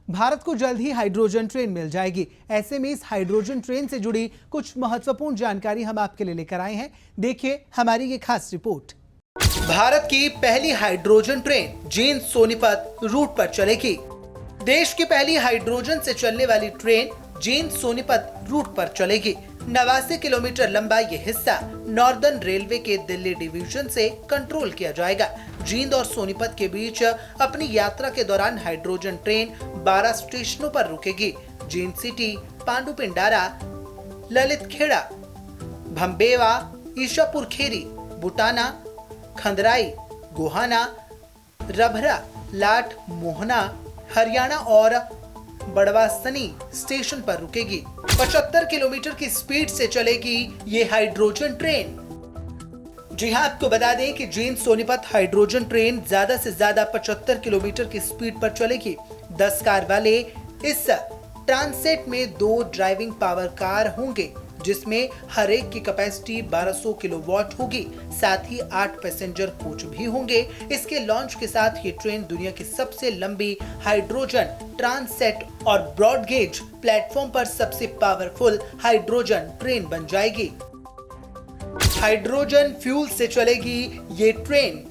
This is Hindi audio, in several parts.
भारत को जल्द ही हाइड्रोजन ट्रेन मिल जाएगी। ऐसे में इस हाइड्रोजन ट्रेन से जुड़ी कुछ महत्वपूर्ण जानकारी हम आपके लिए लेकर आए हैं। देखिए हमारी ये खास रिपोर्ट। भारत की पहली hydrogen train Jind Sonipat route पर चलेगी। देश की पहली हाइड्रोजन से चलने वाली ट्रेन जींद सोनीपत रूट पर चलेगी। 89 किलोमीटर लंबा ये हिस्सा नॉर्दर्न रेलवे के दिल्ली डिवीजन से कंट्रोल किया जाएगा। जींद और सोनीपत के बीच अपनी यात्रा के दौरान हाइड्रोजन ट्रेन 12 स्टेशनों पर रुकेगी। जींद सिटी, पांडुपिंडारा, ललित खेड़ा, भंबेवा, ईशापुर खेरी, बुटाना, खंदराई, गोहाना, रभरा, लाट, मोहना, हरियाणा और बड़वासनी स्टेशन पर रुकेगी। 75 किलोमीटर की स्पीड से चलेगी ये हाइड्रोजन ट्रेन। जी हां, आपको बता दें कि जींद सोनीपत हाइड्रोजन ट्रेन ज्यादा से ज्यादा 75 किलोमीटर की स्पीड पर चलेगी। 10 कार वाले इस ट्रांसेट में 2 ड्राइविंग पावर कार होंगे, जिसमें हर एक की कैपेसिटी 1200 किलोवाट होगी। साथ ही 8 पैसेंजर कोच भी होंगे। इसके लॉन्च के साथ ये ट्रेन दुनिया की सबसे लंबी हाइड्रोजन ट्रांसेट और ब्रॉड गेज प्लेटफॉर्म पर सबसे पावरफुल हाइड्रोजन ट्रेन बन जाएगी। हाइड्रोजन फ्यूल से चलेगी ये ट्रेन।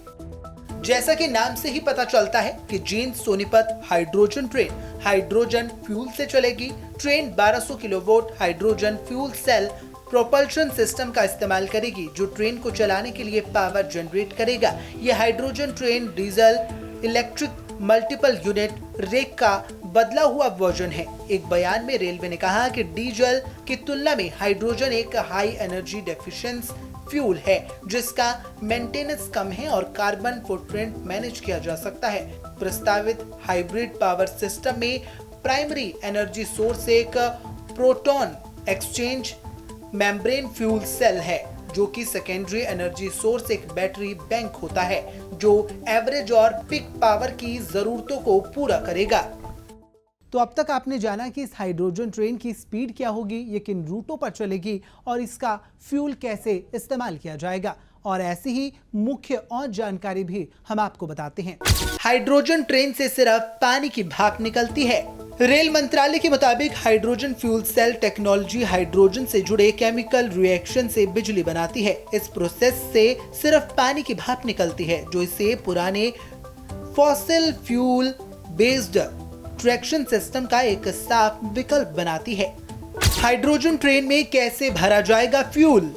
जैसा कि नाम से ही पता चलता है कि Jind Sonipat hydrogen train hydrogen fuel से चलेगी। Train 1200 kilowatt hydrogen fuel cell propulsion system का इस्तेमाल करेगी, जो ट्रेन को चलाने के लिए पावर जनरेट करेगा। यह hydrogen train diesel electric multiple unit rake का बदला हुआ वर्जन है। एक बयान में रेलवे ने कहा कि डीजल की तुलना में हाइड्रोजन एक हाई एनर्जी डेफिशिएंस फ्यूल है, जिसका मेंटेनेंस कम है और कार्बन फुटप्रिंट मैनेज किया जा सकता है। प्रस्तावित हाइब्रिड पावर सिस्टम में प्राइमरी एनर्जी सोर्स एक proton exchange membrane fuel cell है, जो कि सेकेंडरी एनर्जी सोर्स एक बैटरी बैंक होता है, जो एवरेज और पीक पावर की जरूरतों को पूरा करेगा। तो अब तक आपने जाना कि इस हाइड्रोजन ट्रेन की स्पीड क्या होगी, ये किन रूटों पर चलेगी और इसका फ्यूल कैसे इस्तेमाल किया जाएगा। और ऐसी ही मुख्य और जानकारी भी हम आपको बताते हैं। हाइड्रोजन ट्रेन से सिर्फ पानी की भाप निकलती है। रेल मंत्रालय के मुताबिक hydrogen fuel cell technology hydrogen से जुड़े केमिकल रिएक्शन से बिजली बनाती है। इस प्रोसेस से सिर्फ पानी की भाप निकलती है, जो इसे पुराने fossil fuel based traction system का एक साफ विकल्प बनाती है। हाइड्रोजन ट्रेन में कैसे भरा जाएगा फ्यूल?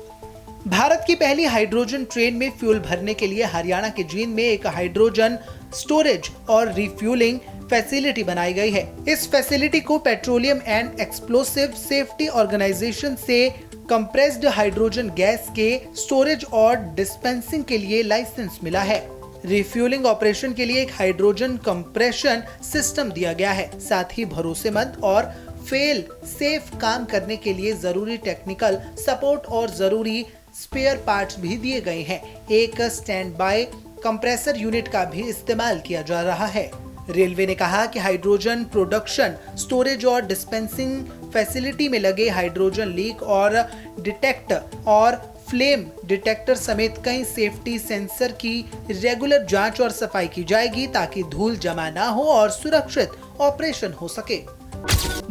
भारत की पहली हाइड्रोजन ट्रेन में फ्यूल भरने के लिए हरियाणा के जींद में एक हाइड्रोजन स्टोरेज और रिफ्यूलिंग फैसिलिटी बनाई गई है। इस फैसिलिटी को petroleum and explosive safety organisation से कंप्रेस्ड हाइड्रोजन गैस के स्टोरेज और डिस्पेंसिंग के लिए लाइसेंस मिला है। रिफ्यूलिंग ऑपरेशन के लिए एक हाइड्रोजन कंप्रेशन सिस्टम दिया गया है। साथ ही भरोसेमंद और फेल सेफ काम करने के लिए जरूरी टेक्निकल सपोर्ट और जरूरी स्पेयर पार्ट्स भी दिए गए हैं। एक स्टैंड बाय कंप्रेसर यूनिट का भी इस्तेमाल किया जा रहा है। रेलवे ने कहा कि हाइड्रोजन प्रोडक्शन, स्टोरेज और डिस्पेंसिंग फैसिलिटी में लगे हाइड्रोजन लीक और डिटेक्ट और फ्लेम डिटेक्टर समेत कई सेफ्टी सेंसर की रेगुलर जांच और सफाई की जाएगी, ताकि धूल जमा ना हो और सुरक्षित ऑपरेशन हो सके।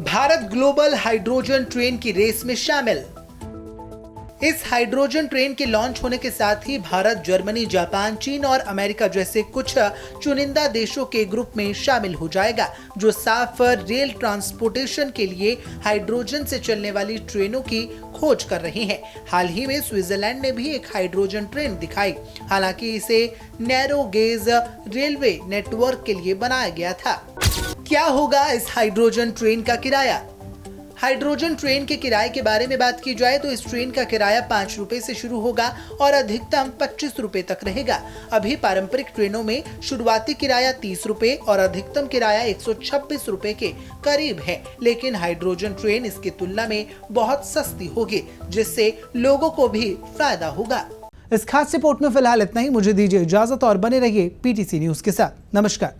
भारत ग्लोबल हाइड्रोजन ट्रेन की रेस में शामिल। इस हाइड्रोजन ट्रेन के लॉन्च होने के साथ ही भारत जर्मनी, जापान, चीन और अमेरिका जैसे कुछ चुनिंदा देशों के ग्रुप में शामिल हो जाएगा, जो साफ रेल ट्रांसपोर्टेशन के लिए हाइड्रोजन से चलने वाली ट्रेनों की खोज कर रहे हैं। हाल ही में स्विट्जरलैंड ने भी एक हाइड्रोजन ट्रेन दिखाई। हालांकि इसे नैरो गेज रेलवे नेटवर्क के लिए बनाया गया था। क्या होगा इस हाइड्रोजन ट्रेन का किराया? हाइड्रोजन ट्रेन के किराए के बारे में बात की जाए तो इस ट्रेन का किराया 5 रुपए से शुरू होगा और अधिकतम 25 रुपए तक रहेगा। अभी पारंपरिक ट्रेनों में शुरुआती किराया 30 रुपए और अधिकतम किराया 126 रुपए के करीब है, लेकिन हाइड्रोजन ट्रेन इसकी तुलना में बहुत सस्ती होगी, जिससे लोगों को भी फायदा होगा। इस खास रिपोर्ट में फिलहाल इतना ही। मुझे दीजिए इजाजत और बने रहिए PTC न्यूज के साथ। नमस्कार।